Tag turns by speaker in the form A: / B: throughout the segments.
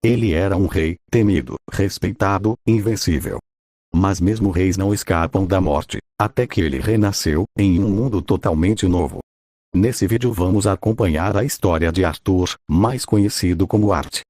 A: Ele era um rei, temido, respeitado, invencível. Mas mesmo reis não escapam da morte, até que ele renasceu, em um mundo totalmente novo. Nesse vídeo vamos acompanhar a história de Arthur, mais conhecido como Art.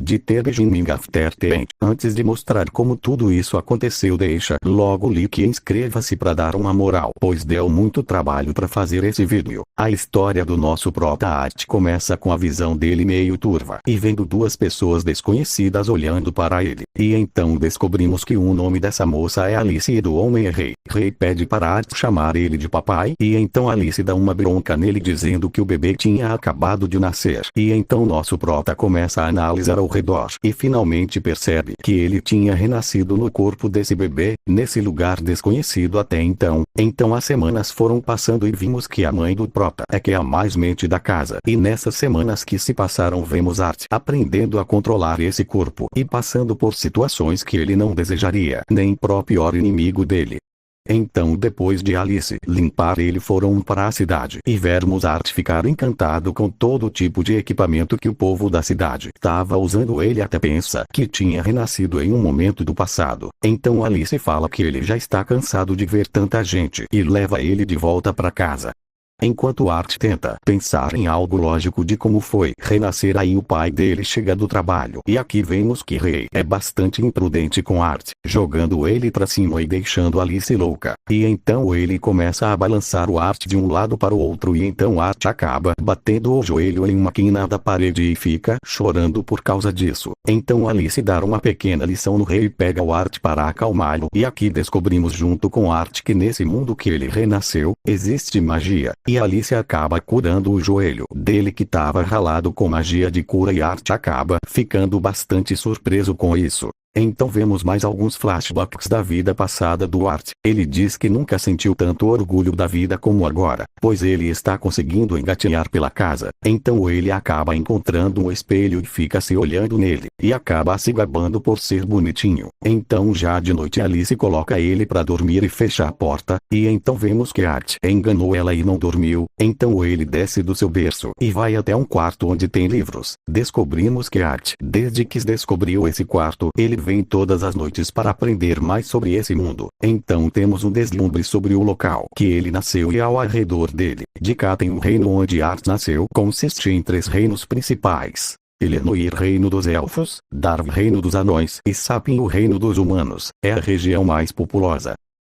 A: De The Beginning After the End. Antes de mostrar como tudo isso aconteceu, deixa logo o like e inscreva-se para dar uma moral, pois deu muito trabalho para fazer esse vídeo. A história do nosso prota Art começa com a visão dele meio turva e vendo duas pessoas desconhecidas olhando para ele. E então descobrimos que o nome dessa moça é Alice e do homem é Rei. Rei pede para Art chamar ele de papai e então Alice dá uma bronca nele dizendo que o bebê tinha acabado de nascer. E então nosso prota começa a analisar ao redor e finalmente percebe que ele tinha renascido no corpo desse bebê, nesse lugar desconhecido até então. Então as semanas foram passando e vimos que a mãe do prota é que é a mais mente da casa. E nessas semanas que se passaram vemos Art aprendendo a controlar esse corpo e passando por situações que ele não desejaria, nem pro pior inimigo dele. Então depois de Alice limpar ele foram para a cidade e vermos Art ficar encantado com todo tipo de equipamento que o povo da cidade estava usando. Ele até pensa que tinha renascido em um momento do passado. Então Alice fala que ele já está cansado de ver tanta gente e leva ele de volta para casa. Enquanto Art tenta pensar em algo lógico de como foi renascer, aí o pai dele chega do trabalho e aqui vemos que Rei é bastante imprudente com Art, jogando ele pra cima e deixando Alice louca. E então ele começa a balançar o Art de um lado para o outro e então Art acaba batendo o joelho em uma quina da parede e fica chorando por causa disso. Então Alice dá uma pequena lição no Rei e pega o Art para acalmá-lo e aqui descobrimos junto com Art que nesse mundo que ele renasceu, existe magia. E Alice acaba curando o joelho dele que estava ralado com magia de cura e Art acaba ficando bastante surpreso com isso. Então vemos mais alguns flashbacks da vida passada do Art. Ele diz que nunca sentiu tanto orgulho da vida como agora, pois ele está conseguindo engatinhar pela casa. Então ele acaba encontrando um espelho e fica se olhando nele, e acaba se gabando por ser bonitinho. Então já de noite Alice coloca ele para dormir e fecha a porta, e então vemos que Art enganou ela e não dormiu. Então ele desce do seu berço e vai até um quarto onde tem livros. Descobrimos que Art, desde que descobriu esse quarto, ele vem todas as noites para aprender mais sobre esse mundo. Então temos um deslumbre sobre o local que ele nasceu e ao redor dele. De cá tem o reino onde Art nasceu, consiste em 3 reinos principais: Elenoir, reino dos elfos; Darv, reino dos anões; e Sapin, o reino dos humanos. É a região mais populosa.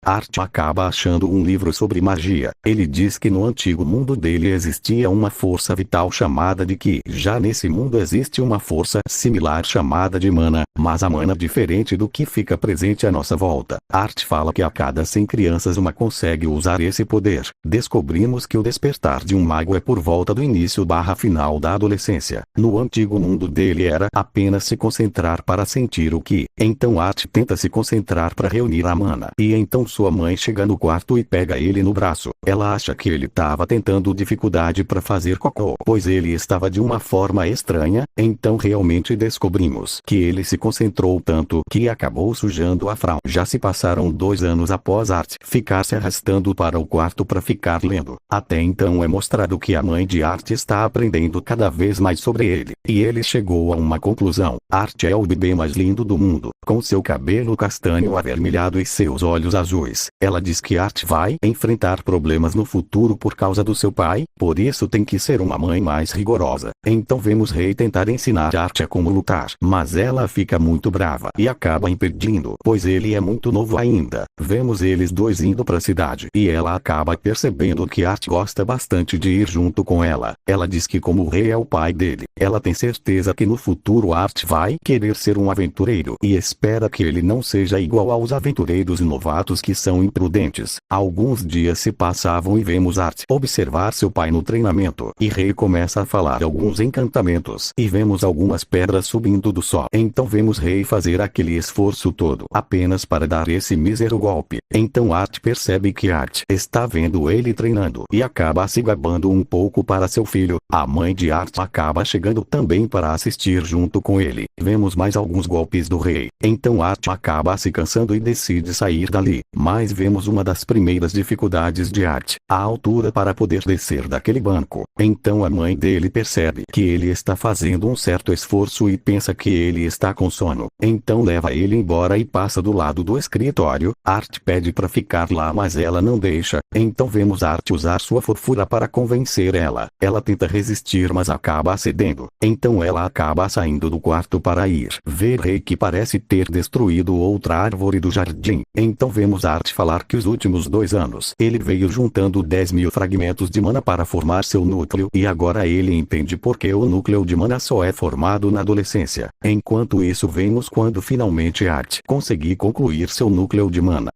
A: Art acaba achando um livro sobre magia. Ele diz que no antigo mundo dele existia uma força vital chamada de Ki. Já nesse mundo existe uma força similar chamada de mana, mas a mana diferente do que fica presente à nossa volta. Art fala que a cada 100 crianças uma consegue usar esse poder. Descobrimos que o despertar de um mago é por volta do início/final da adolescência. No antigo mundo dele era apenas se concentrar para sentir o Ki. Então Art tenta se concentrar para reunir a mana. E então sua mãe chega no quarto e pega ele no braço. Ela acha que ele estava tendo dificuldade para fazer cocô, pois ele estava de uma forma estranha. Então realmente descobrimos que ele se concentrou tanto que acabou sujando a fralda. Já se passaram 2 anos após Art ficar se arrastando para o quarto para ficar lendo. Até então é mostrado que a mãe de Art está aprendendo cada vez mais sobre ele. E ele chegou a uma conclusão: Art é o bebê mais lindo do mundo, com seu cabelo castanho avermelhado e seus olhos azuis. Ela diz que Art vai enfrentar problemas no futuro por causa do seu pai, por isso tem que ser uma mãe mais rigorosa. Então vemos Rei tentar ensinar Art a como lutar, mas ela fica muito brava e acaba impedindo, pois ele é muito novo ainda. Vemos eles dois indo para a cidade e ela acaba percebendo que Art gosta bastante de ir junto com ela. Ela diz que como o Rei é o pai dele, ela tem certeza que no futuro Art vai querer ser um aventureiro e espera que ele não seja igual aos aventureiros novatos que são imprudentes. Alguns dias se passavam e vemos Art observar seu pai no treinamento e Rei começa a falar alguns encantamentos e vemos algumas pedras subindo do sol. Então vemos Rei fazer aquele esforço todo apenas para dar esse mísero golpe. Então Art percebe que Art está vendo ele treinando e acaba se gabando um pouco para seu filho. A mãe de Art acaba chegando também para assistir junto com ele. Vemos mais alguns golpes do Rei. Então Art acaba se cansando e decide sair dali. Mas vemos uma das primeiras dificuldades de Art, a altura para poder descer daquele banco. Então a mãe dele percebe que ele está fazendo um certo esforço e pensa que ele está com sono. Então leva ele embora e passa do lado do escritório. Art pede para ficar lá, mas ela não deixa. Então vemos Art usar sua fofura para convencer ela. Ela tenta resistir, mas acaba cedendo. Então ela acaba saindo do quarto para ir ver Rei, que parece ter destruído outra árvore do jardim. Então vemos Art falar que os últimos 2 anos ele veio juntando 10.000 fragmentos de mana para formar seu núcleo, e agora ele entende porque o núcleo de mana só é formado na adolescência. Enquanto isso, vemos quando finalmente Art conseguir concluir seu núcleo de mana.